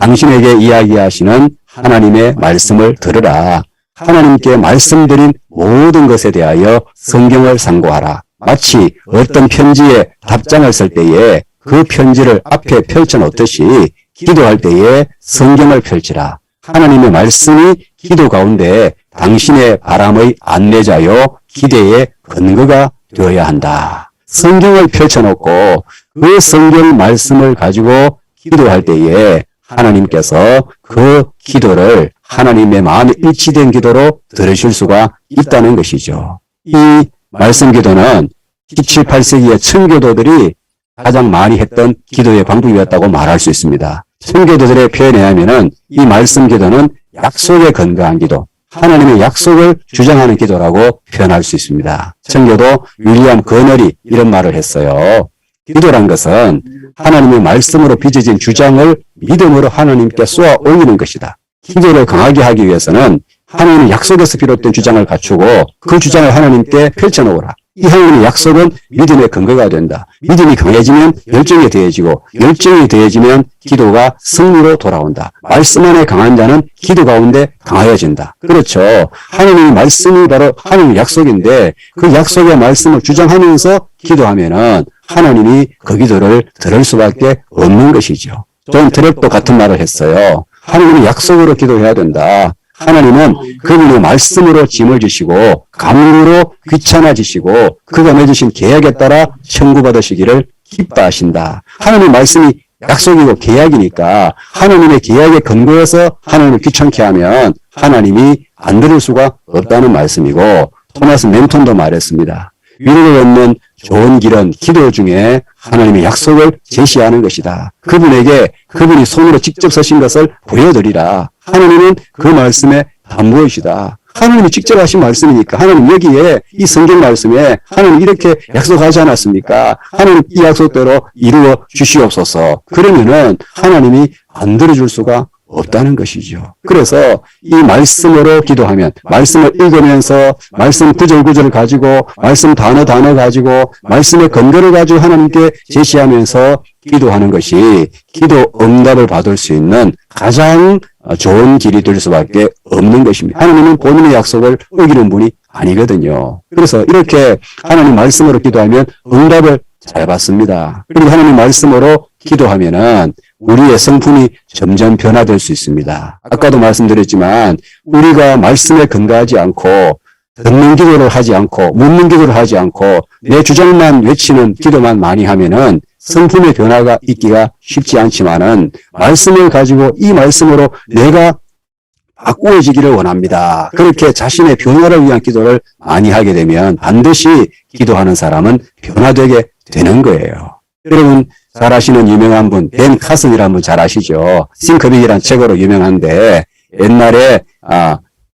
당신에게 이야기하시는 하나님의 말씀을 들으라. 하나님께 말씀드린 모든 것에 대하여 성경을 상고하라. 마치 어떤 편지에 답장을 쓸 때에 그 편지를 앞에 펼쳐놓듯이 기도할 때에 성경을 펼치라. 하나님의 말씀이 기도 가운데 당신의 바람의 안내자요 기대의 근거가 되어야 한다. 성경을 펼쳐놓고 그 성경 말씀을 가지고 기도할 때에 하나님께서 그 기도를 하나님의 마음에 일치된 기도로 들으실 수가 있다는 것이죠. 이 말씀 기도는 17, 8세기의 청교도들이 가장 많이 했던 기도의 방법이었다고 말할 수 있습니다. 청교도들의 표현에 하면은 이 말씀 기도는 약속에 근거한 기도, 하나님의 약속을 주장하는 기도라고 표현할 수 있습니다. 청교도 윌리엄 거널이 이런 말을 했어요. 기도란 것은 하나님의 말씀으로 빚어진 주장을 믿음으로 하나님께 쏘아 올리는 것이다. 기도를 강하게 하기 위해서는 하나님의 약속에서 비롯된 주장을 갖추고 그 주장을 하나님께 펼쳐놓으라. 이 하나님의 약속은 믿음의 근거가 된다. 믿음이 강해지면 열정이 더해지고 열정이 더해지면 기도가 승리로 돌아온다. 말씀 안에 강한 자는 기도 가운데 강하여진다. 그렇죠. 하나님의 말씀이 바로 하나님의 약속인데 그 약속의 말씀을 주장하면서 기도하면은 하나님이 그 기도를 들을 수밖에 없는 것이죠. 존 트랩도 같은 말을 했어요. 하나님의 약속으로 기도해야 된다. 하나님은 그분의 말씀으로 짐을 지시고 감으로 귀찮아지시고 그가 맺으신 계약에 따라 청구받으시기를 기뻐하신다. 하나님의 말씀이 약속이고 계약이니까 하나님의 계약에 근거해서 하나님을 귀찮게 하면 하나님이 안 들을 수가 없다는 말씀이고 토마스 멘톤도 말했습니다. 위로를 얻는 좋은 길은 기도 중에 하나님의 약속을 제시하는 것이다. 그분에게 그분이 손으로 직접 쓰신 것을 보여드리라. 하나님은 그 말씀에 담보이시다. 하나님이 직접 하신 말씀이니까 하나님 여기에 이 성경 말씀에 하나님 이렇게 약속하지 않았습니까? 하나님 이 약속대로 이루어 주시옵소서. 그러면은 하나님이 안 들어줄 수가 없다는 것이죠. 그래서 이 말씀으로 기도하면 말씀을 읽으면서 말씀 구절구절을 가지고 말씀 단어 가지고 말씀의 근거를 가지고 하나님께 제시하면서 기도하는 것이 기도 응답을 받을 수 있는 가장 좋은 길이 될 수밖에 없는 것입니다. 하나님은 본인의 약속을 어기는 분이 아니거든요. 그래서 이렇게 하나님 말씀으로 기도하면 응답을 잘 받습니다. 그리고 하나님 말씀으로 기도하면은 우리의 성품이 점점 변화될 수 있습니다. 아까도 말씀드렸지만 우리가 말씀에 근거하지 않고 듣는 기도를 하지 않고 묻는 기도를 하지 않고 내 주장만 외치는 기도만 많이 하면은 성품의 변화가 있기가 쉽지 않지만은 말씀을 가지고 이 말씀으로 내가 바꾸어지기를 원합니다. 그렇게 자신의 변화를 위한 기도를 많이 하게 되면 반드시 기도하는 사람은 변화되게 되는 거예요. 여러분 잘 아시는 유명한 분, 벤 카슨이라는 분 잘 아시죠? 싱크빅이라는 책으로 유명한데 옛날에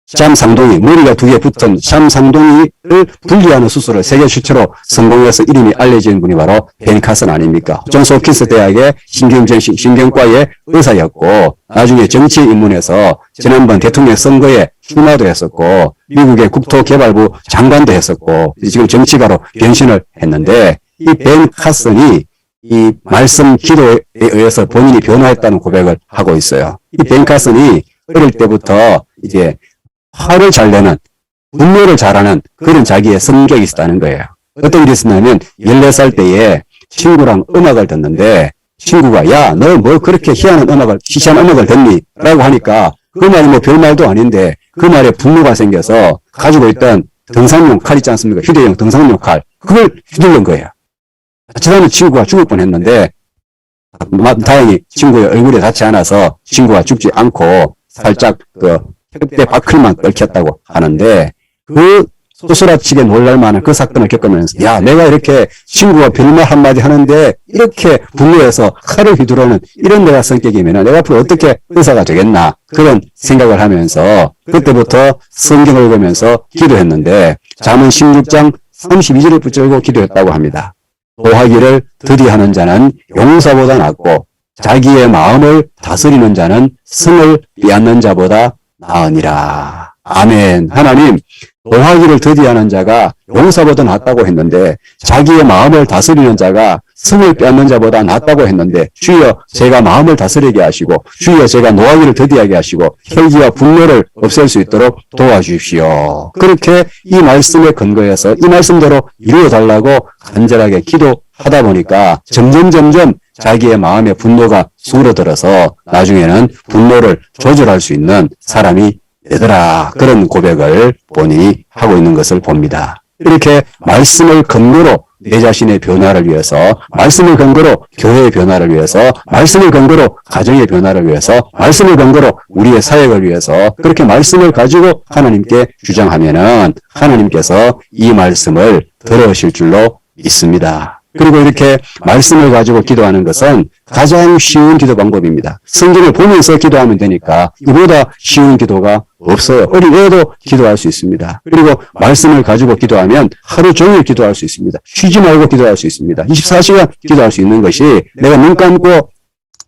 샴상동이, 머리가 두 개 붙은 샴상동이를 분리하는 수술을 세계 최초로 성공해서 이름이 알려진 분이 바로 벤 카슨 아닙니까? 존스 홉킨스 대학의 신경과의 의사였고, 나중에 정치에 입문해서 지난번 대통령 선거에 출마도 했었고, 미국의 국토개발부 장관도 했었고, 지금 정치가로 변신을 했는데, 이 벤 카슨이 이 말씀 기도에 의해서 본인이 변화했다는 고백을 하고 있어요. 이 벤 카슨이 어릴 때부터 이제 화를 잘 내는, 분노를 잘하는 그런 자기의 성격이 있었다는 거예요. 어떤 일이 있었냐면 14살 때에 친구랑 음악을 듣는데 친구가 야, 너 뭐 그렇게 시시한 음악을 듣니? 라고 하니까 그 말이 뭐 별말도 아닌데 그 말에 분노가 생겨서 가지고 있던 등산용 칼 있지 않습니까? 휴대용 등산용 칼. 그걸 휘두른 거예요. 자칫하면 친구가 죽을 뻔했는데 다행히 친구의 얼굴에 닿지 않아서 친구가 죽지 않고 살짝 혀대 바클만 끓였다고 하는데 그 소스라치게 놀랄만한 그 사건을 겪으면서 야, 내가 이렇게 친구가 별말 한마디 하는데 이렇게 분노해서 칼을 휘두르는 이런 내가 성격이면 내가 앞으로 어떻게 의사가 되겠나 그런 생각을 하면서 그때부터 성경을 읽으면서 기도했는데 잠언 16장 32절을 붙들고 기도했다고 합니다. 도하기를 더디하는 자는 용사보다 낫고 자기의 마음을 다스리는 자는 성을 빼앗는 자보다 나으니라. 아멘. 하나님, 노하기를 더디하는 자가 용사보다 낫다고 했는데 자기의 마음을 다스리는 자가 성을 빼앗는 자보다 낫다고 했는데 주여 제가 마음을 다스리게 하시고 주여 제가 노하기를 더디하게 하시고 혈기와 분노를 없앨 수 있도록 도와주십시오. 그렇게 이 말씀에 근거해서 이 말씀대로 이루어달라고 간절하게 기도하다 보니까 점점 자기의 마음에 분노가 수그러들어서 나중에는 분노를 조절할 수 있는 사람이 되더라. 그런 고백을 본인이 하고 있는 것을 봅니다. 이렇게 말씀을 근거로 내 자신의 변화를 위해서, 말씀을 근거로 교회의 변화를 위해서, 말씀을 근거로 가정의 변화를 위해서, 말씀을 근거로 우리의 사역을 위해서 그렇게 말씀을 가지고 하나님께 주장하면은 하나님께서 이 말씀을 들으실 줄로 믿습니다. 그리고 이렇게 말씀을 가지고 기도하는 것은 가장 쉬운 기도 방법입니다. 성경을 보면서 기도하면 되니까 이보다 쉬운 기도가 없어요. 어린 애도 기도할 수 있습니다. 그리고 말씀을 가지고 기도하면 하루 종일 기도할 수 있습니다. 쉬지 말고 기도할 수 있습니다. 24시간 기도할 수 있는 것이 내가 눈 감고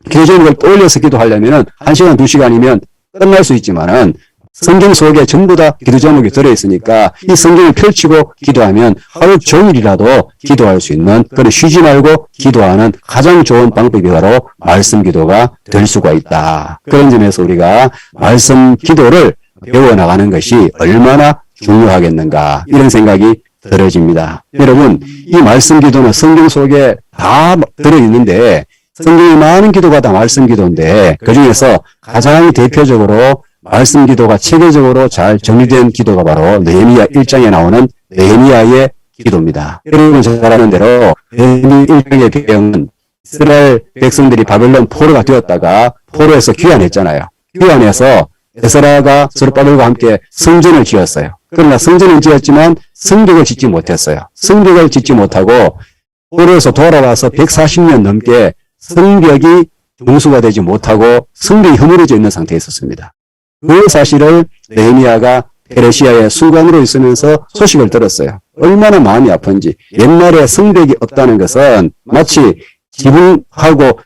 기도적인 걸 떠올려서 기도하려면 1시간, 2시간이면 끝날 수 있지만은 성경 속에 전부 다 기도 제목이 들어있으니까 이 성경을 펼치고 기도하면 하루 종일이라도 기도할 수 있는 그런 쉬지 말고 기도하는 가장 좋은 방법이 바로 말씀 기도가 될 수가 있다. 그런 점에서 우리가 말씀 기도를 배워나가는 것이 얼마나 중요하겠는가 이런 생각이 들어집니다. 여러분 이 말씀 기도는 성경 속에 다 들어있는데 성경에 많은 기도가 다 말씀 기도인데 그중에서 가장 대표적으로 말씀 기도가 체계적으로 잘 정리된 기도가 바로 느헤미야 1장에 나오는 느헤미야의 기도입니다. 여러분 잘 아는 대로 느헤미야 1장의 배경은 이스라엘 백성들이 바벨론 포로가 되었다가 포로에서 귀환했잖아요. 귀환해서 에스라가 스룹바벨과 함께 성전을 지었어요. 그러나 성전은 지었지만 성벽을 짓지 못했어요. 성벽을 짓지 못하고 포로에서 돌아와서 140년 넘게 성벽이 종수가 되지 못하고 성벽이 허물어져 있는 상태에 있었습니다. 그 사실을 느헤미야가 페르시아의 수관으로 있으면서 소식을 들었어요. 얼마나 마음이 아픈지. 옛날에 성벽이 없다는 것은 마치 지붕하고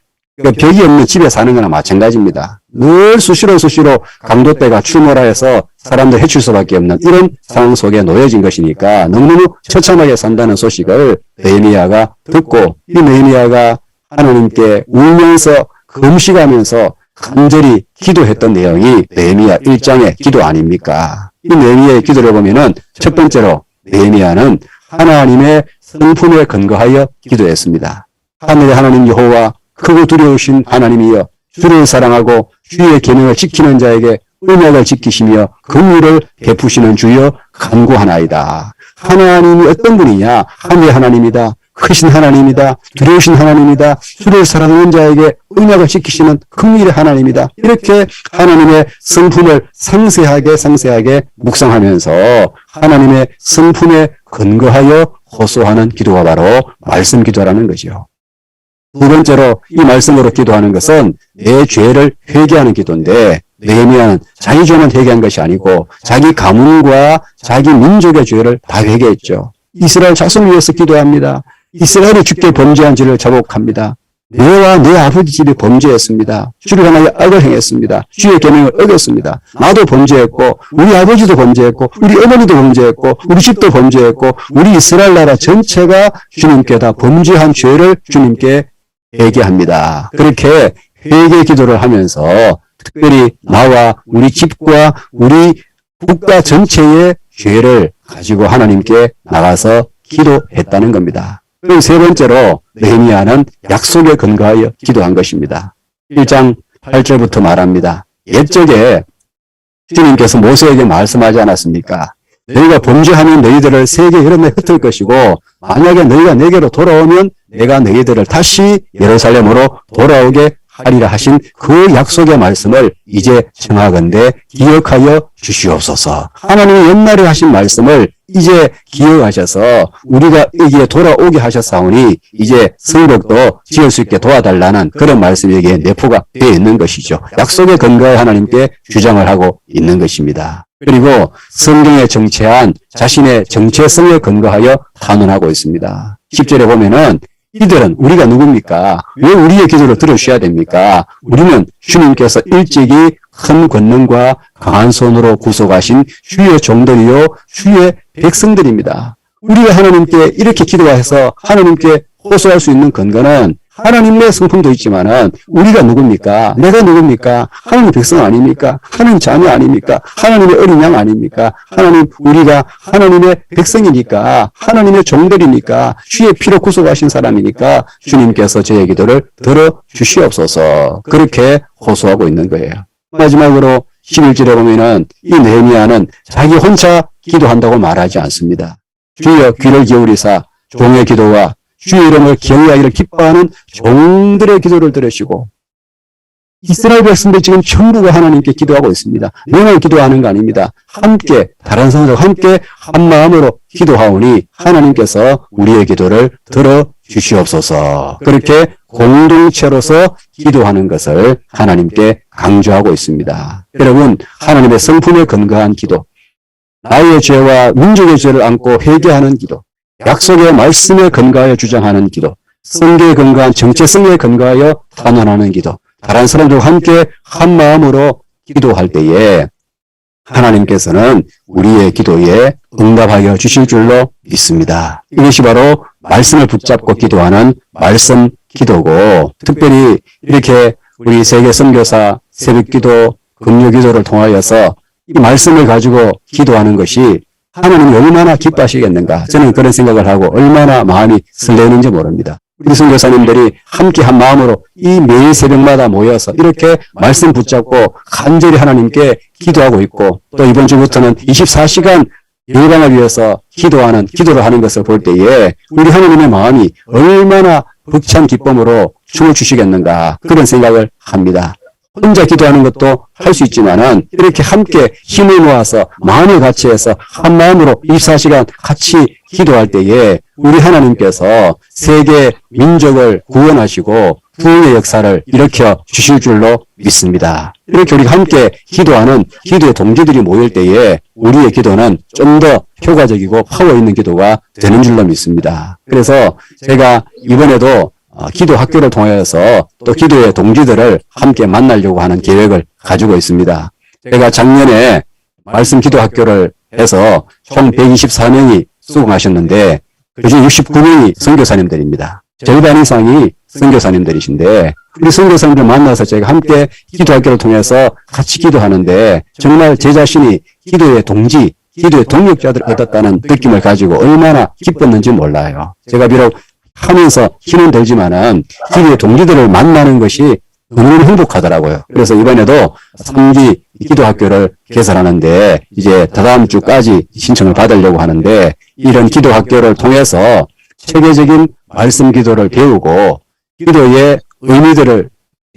벽이 없는 집에 사는 거나 마찬가지입니다. 늘 수시로 강도떼가 출몰하여서 사람들 해칠 수밖에 없는 이런 상황 속에 놓여진 것이니까 너무너무 처참하게 산다는 소식을 느헤미야가 듣고 이 느헤미야가 하나님께 울면서 금식하면서 간절히 기도했던 내용이 느헤미야 1장의 기도 아닙니까? 이 느헤미야의 기도를 보면은 첫 번째로 느헤미야는 하나님의 성품에 근거하여 기도했습니다. 하늘의 하나님 여호와 크고 두려우신 하나님이여 주를 사랑하고 주의 계명을 지키는 자에게 언약을 지키시며 긍휼을 베푸시는 주여 간구하나이다. 하나님이 어떤 분이냐? 하늘의 하나님이다. 크신 하나님이다. 두려우신 하나님이다. 주를 사랑하는 자에게 언약을 지키시는 긍휼의 하나님이다. 이렇게 하나님의 성품을 상세하게 묵상하면서 하나님의 성품에 근거하여 호소하는 기도가 바로 말씀 기도라는 거죠. 두 번째로 이 말씀으로 기도하는 것은 내 죄를 회개하는 기도인데 느헤미야는 자기 죄만 회개한 것이 아니고 자기 가문과 자기 민족의 죄를 다 회개했죠. 이스라엘 자손을 위해서 기도합니다. 이스라엘이 주께 범죄한 죄를 자복합니다. 내와 내 아버지 집이 범죄했습니다. 주를 향하여 악을 행했습니다. 주의 계명을 어겼습니다. 나도 범죄했고 우리 아버지도 범죄했고 우리 어머니도 범죄했고 우리 집도 범죄했고 우리 이스라엘 나라 전체가 주님께 다 범죄한 죄를 주님께 회개합니다. 그렇게 회개 기도를 하면서 특별히 나와 우리 집과 우리 국가 전체의 죄를 가지고 하나님께 나가서 기도했다는 겁니다. 그리고 세 번째로 느헤미야는 약속에 근거하여 기도한 것입니다. 1장 8절부터 말합니다. 옛적에 주님께서 모세에게 말씀하지 않았습니까? 너희가 범죄하면 너희들을 세계 여러 데 흩을 것이고 만약에 너희가 내게로 돌아오면 내가 너희들을 다시 예루살렘으로 돌아오게 하리라 하신 그 약속의 말씀을 이제 청하건대 기억하여 주시옵소서. 하나님이 옛날에 하신 말씀을 이제 기억하셔서 우리가 여기에 돌아오게 하셨사오니 이제 성벽도 지을 수 있게 도와달라는 그런 말씀이 여기에 내포가 되어 있는 것이죠. 약속의 근거에 하나님께 주장을 하고 있는 것입니다. 그리고 성경에 정체한 자신의 정체성에 근거하여 탄원하고 있습니다. 10절에 보면은 이들은 우리가 누굽니까? 왜 우리의 기도를 들어주셔야 됩니까? 우리는 주님께서 일찍이 큰 권능과 강한 손으로 구속하신 주의 종들이요 주의 백성들입니다. 우리가 하나님께 이렇게 기도해서 하나님께 호소할 수 있는 근거는 하나님의 성품도 있지만은 우리가 누굽니까? 내가 누굽니까? 하나님의 백성 아닙니까? 하나님 자녀 아닙니까? 하나님의 어린 양 아닙니까? 우리가 하나님의 백성이니까 하나님의 종들이니까 주의 피로 구속하신 사람이니까 주님께서 저의 기도를 들어주시옵소서. 그렇게 호소하고 있는 거예요. 마지막으로 11절에 보면은 이 느헤미야는 자기 혼자 기도한다고 말하지 않습니다. 주여 귀를 기울이사 종의 기도와 주의 이름을 경외하기를 기뻐하는 종들의 기도를 들으시고 이스라엘 백성들 지금 전부가 하나님께 기도하고 있습니다. 내만 기도하는 거 아닙니다. 함께 다른 사람들과 함께 한 마음으로 기도하오니 하나님께서 우리의 기도를 들어주시옵소서. 그렇게 공동체로서 기도하는 것을 하나님께 강조하고 있습니다. 여러분, 하나님의 성품에 근거한 기도, 나의 죄와 민족의 죄를 안고 회개하는 기도, 약속의 말씀에 근거하여 주장하는 기도, 성경에 근거한 정체성에 근거하여 탄원하는 기도, 다른 사람들과 함께 한 마음으로 기도할 때에 하나님께서는 우리의 기도에 응답하여 주실 줄로 믿습니다. 이것이 바로 말씀을 붙잡고 기도하는 말씀 기도고, 특별히 이렇게 우리 세계 선교사 새벽기도, 금요기도를 통하여서 이 말씀을 가지고 기도하는 것이 하나님이 얼마나 기뻐하시겠는가, 저는 그런 생각을 하고 얼마나 마음이 설레는지 모릅니다. 우리 선교사님들이 함께 한 마음으로 이 매일 새벽마다 모여서 이렇게 말씀 붙잡고 간절히 하나님께 기도하고 있고, 또 이번 주부터는 24시간 열방을 위해서 기도를 하는 것을 볼 때에 우리 하나님의 마음이 얼마나 벅찬 기쁨으로 춤을 추시겠는가, 그런 생각을 합니다. 혼자 기도하는 것도 할 수 있지만은 이렇게 함께 힘을 모아서 마음을 같이 해서 한 마음으로 24시간 같이 기도할 때에 우리 하나님께서 세계 민족을 구원하시고 부흥의 역사를 일으켜 주실 줄로 믿습니다. 이렇게 우리가 함께 기도하는 기도의 동지들이 모일 때에 우리의 기도는 좀 더 효과적이고 파워 있는 기도가 되는 줄로 믿습니다. 그래서 제가 이번에도 기도 학교를 통해서 또 기도의 동지들을 함께 만나려고 하는 계획을 가지고 있습니다. 제가 작년에 말씀 기도 학교를 해서 총 124명이 수강하셨는데 그중 69명이 선교사님들입니다. 절반 이상이 선교사님들이신데 우리 선교사님들 만나서 제가 함께 기도 학교를 통해서 같이 기도하는데 정말 제 자신이 기도의 동지, 기도의 동력자들을 얻었다는 느낌을 가지고 얼마나 기뻤는지 몰라요. 제가 비록 하면서 힘은 들지만은 기도의 동지들을 만나는 것이 너무너무 행복하더라고요. 그래서 이번에도 3기 기도학교를 개설하는데 이제 다다음 주까지 신청을 받으려고 하는데, 이런 기도학교를 통해서 체계적인 말씀 기도를 배우고 기도의 의미들을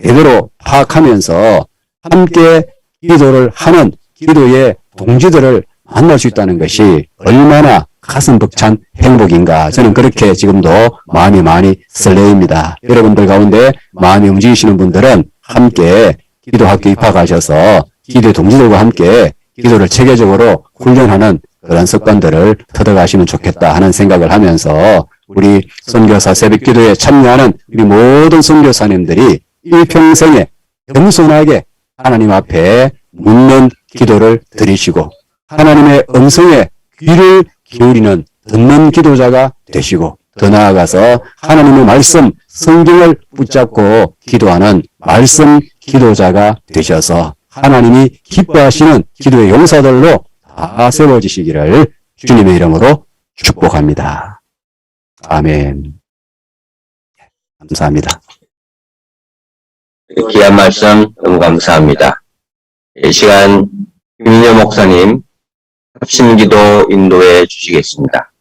제대로 파악하면서 함께 기도를 하는 기도의 동지들을 만날 수 있다는 것이 얼마나 가슴 벅찬 행복인가, 저는 그렇게 지금도 마음이 많이 설레입니다. 여러분들 가운데 마음이 움직이시는 분들은 함께 기도학교 입학하셔서 기도의 동지들과 함께 기도를 체계적으로 훈련하는 그런 습관들을 터득하시면 좋겠다 하는 생각을 하면서 우리 선교사 새벽기도에 참여하는 우리 모든 선교사님들이 일평생에 겸손하게 하나님 앞에 묻는 기도를 드리시고 하나님의 음성에 귀를 기울이는 듣는 기도자가 되시고 더 나아가서 하나님의 말씀, 성경을 붙잡고 기도하는 말씀 기도자가 되셔서 하나님이 기뻐하시는 기도의 용사들로 다 세워지시기를 주님의 이름으로 축복합니다. 아멘. 감사합니다. 귀한 말씀 너무 감사합니다. 이 시간 김인여 목사님 합심기도 인도해 주시겠습니다.